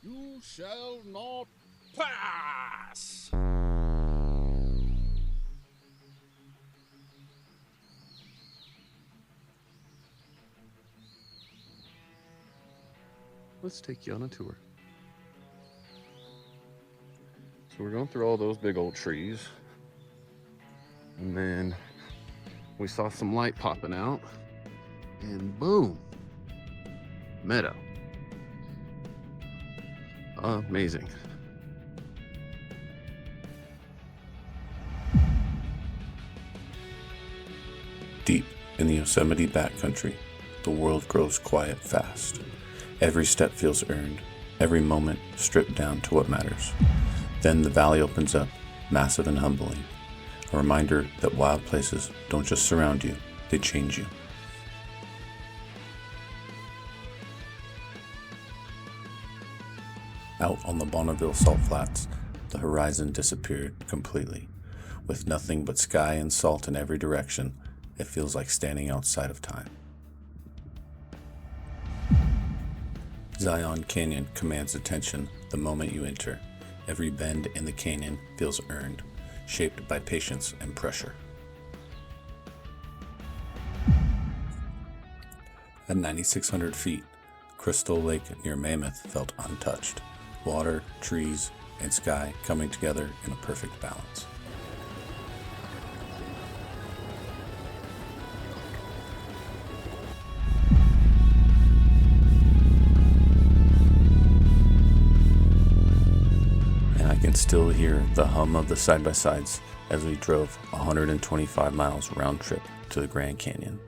You shall not pass. Let's take you on a tour. So we're going through all those big old trees, and then we saw some light popping out, and boom, meadow. Amazing. Deep in the Yosemite backcountry, the world grows quiet fast. Every step feels earned, every moment stripped down to what matters. Then the valley opens up, massive and humbling, a reminder that wild places don't just surround you, they change you. Out on the Bonneville Salt Flats, the horizon disappeared completely. With nothing but sky and salt in every direction, it feels like standing outside of time. Zion Canyon commands attention the moment you enter. Every bend in the canyon feels earned, shaped by patience and pressure. At 9,600 feet, Crystal Lake near Mammoth felt untouched. Water, trees, and sky coming together in a perfect balance. And I can still hear the hum of the side-by-sides as we drove 125 miles round trip to the Grand Canyon.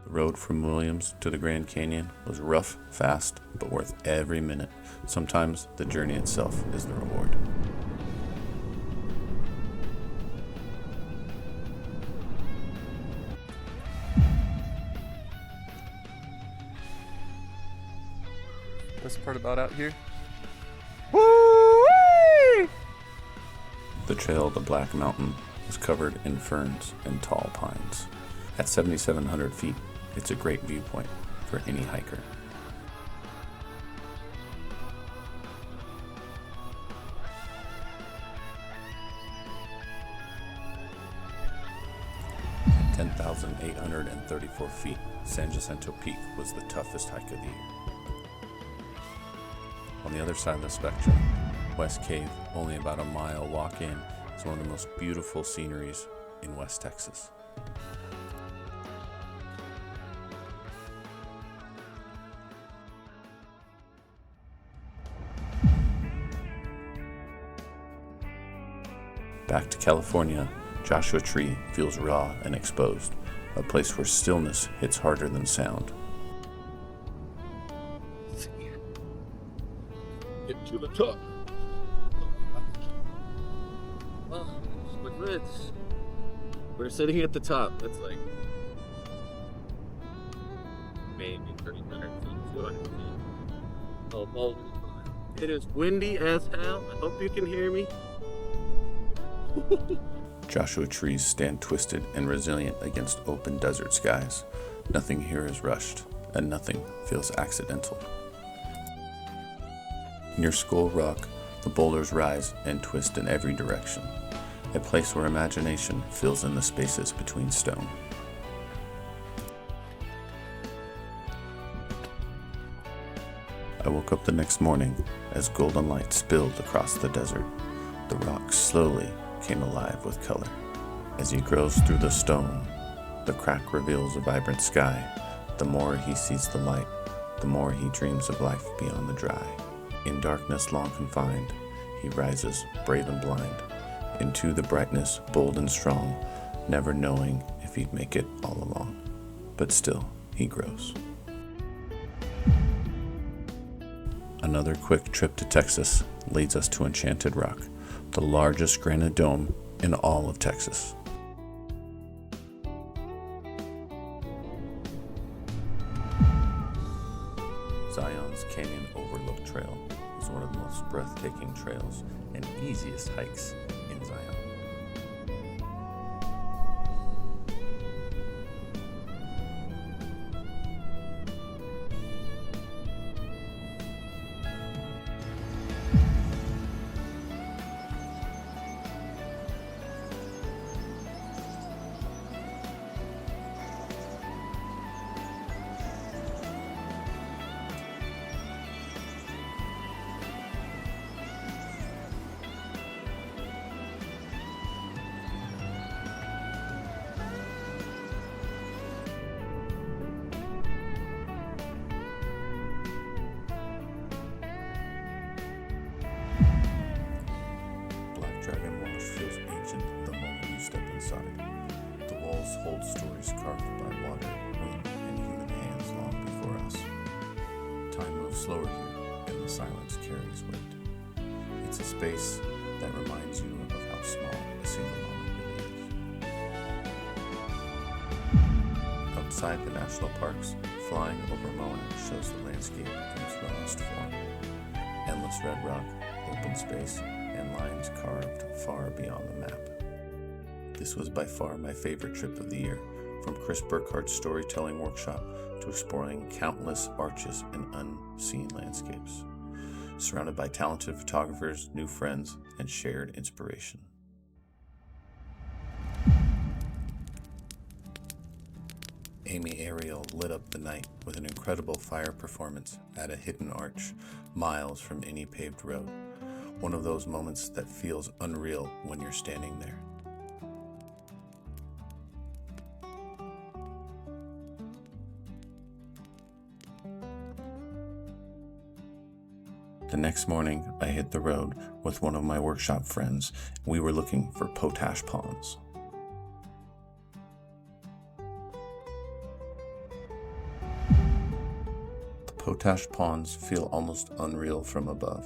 The road from Williams to the Grand Canyon was rough, fast, but worth every minute. Sometimes the journey itself is the reward. Best part about out here? The trail to Black Mountain is covered in ferns and tall pines. At 7,700 feet, it's a great viewpoint for any hiker. At 10,834 feet, San Jacinto Peak was the toughest hike of the year. On the other side of the spectrum, West Cave, only about a mile walk in, is one of the most beautiful sceneries in West Texas. Back to California, Joshua Tree feels raw and exposed, a place where stillness hits harder than sound. Get to the top. Oh, look at this. We're sitting at the top. That's like maybe 300 feet, 200 feet. Oh, it is windy as hell. I hope you can hear me. Joshua trees stand twisted and resilient against open desert skies. Nothing here is rushed, and nothing feels accidental. Near Skull Rock, the boulders rise and twist in every direction, a place where imagination fills in the spaces between stone. I woke up the next morning as golden light spilled across the desert. The rock slowly came alive with color. As he grows through the stone, the crack reveals a vibrant sky. The more he sees the light, the more he dreams of life beyond the dry. In darkness long confined, he rises, brave and blind, into the brightness, bold and strong, never knowing if he'd make it all along. But still, he grows. Another quick trip to Texas leads us to Enchanted Rock, the largest granite dome in all of Texas. Zion's Canyon Overlook Trail is one of the most breathtaking trails and easiest hikes in Zion. hold stories carved by water, wind, and human hands long before us. Time moves slower here, and the silence carries weight. It's a space that reminds you of how small a single moment really is. Outside the national parks, flying over Moab shows the landscape in its rawest form. Endless red rock, open space, and lines carved far beyond the map. This was by far my favorite trip of the year, from Chris Burkhart's storytelling workshop to exploring countless arches and unseen landscapes, surrounded by talented photographers, new friends, and shared inspiration. Amy Ariel lit up the night with an incredible fire performance at a hidden arch, miles from any paved road. One of those moments that feels unreal when you're standing there. The next morning, I hit the road with one of my workshop friends. We were looking for potash ponds. The potash ponds feel almost unreal from above.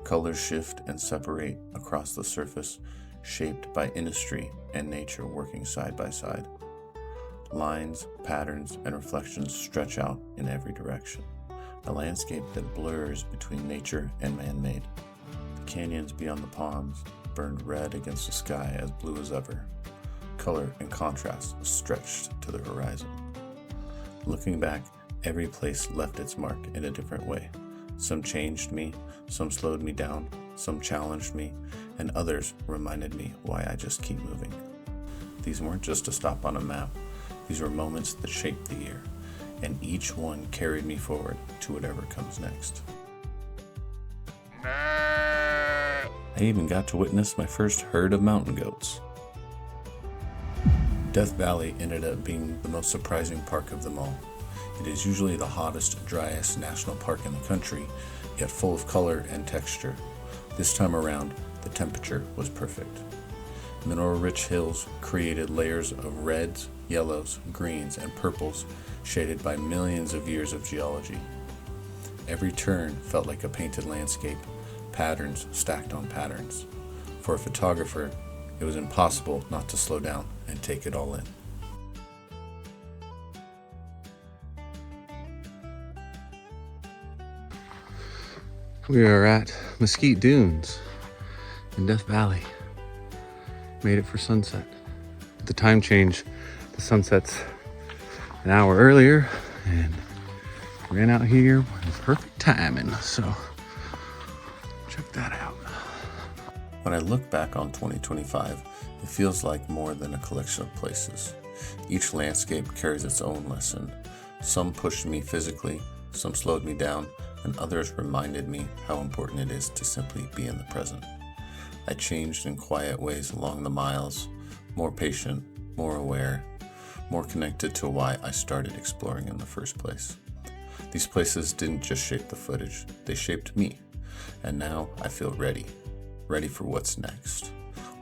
Colors shift and separate across the surface, shaped by industry and nature working side by side. Lines, patterns, and reflections stretch out in every direction. A landscape that blurs between nature and man-made. The canyons beyond the ponds burned red against the sky as blue as ever. Color and contrast stretched to the horizon. Looking back, every place left its mark in a different way. Some changed me, some slowed me down, some challenged me, and others reminded me why I just keep moving. These weren't just a stop on a map. These were moments that shaped the year, and each one carried me forward to whatever comes next. I even got to witness my first herd of mountain goats. Death Valley ended up being the most surprising park of them all. It is usually the hottest, driest national park in the country, yet full of color and texture. This time around, the temperature was perfect. Mineral-rich hills created layers of reds, yellows, greens, and purples shaded by millions of years of geology. Every turn felt like a painted landscape, patterns stacked on patterns. For a photographer, it was impossible not to slow down and take it all in. We are at Mesquite Dunes in Death Valley. Made it for sunset. With the time change, the sunset's an hour earlier, and ran out here with perfect timing, so check that out. When I look back on 2025, it feels like more than a collection of places. Each landscape carries its own lesson. Some pushed me physically, some slowed me down, and others reminded me how important it is to simply be in the present. I changed in quiet ways along the miles, more patient, more aware, more connected to why I started exploring in the first place. These places didn't just shape the footage, they shaped me. And now I feel ready for what's next.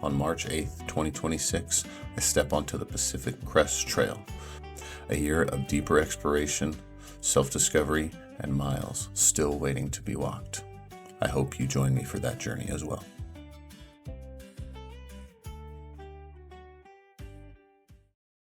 On March 8th, 2026, I step onto the Pacific Crest Trail, a year of deeper exploration, self-discovery, and miles still waiting to be walked. I hope you join me for that journey as well.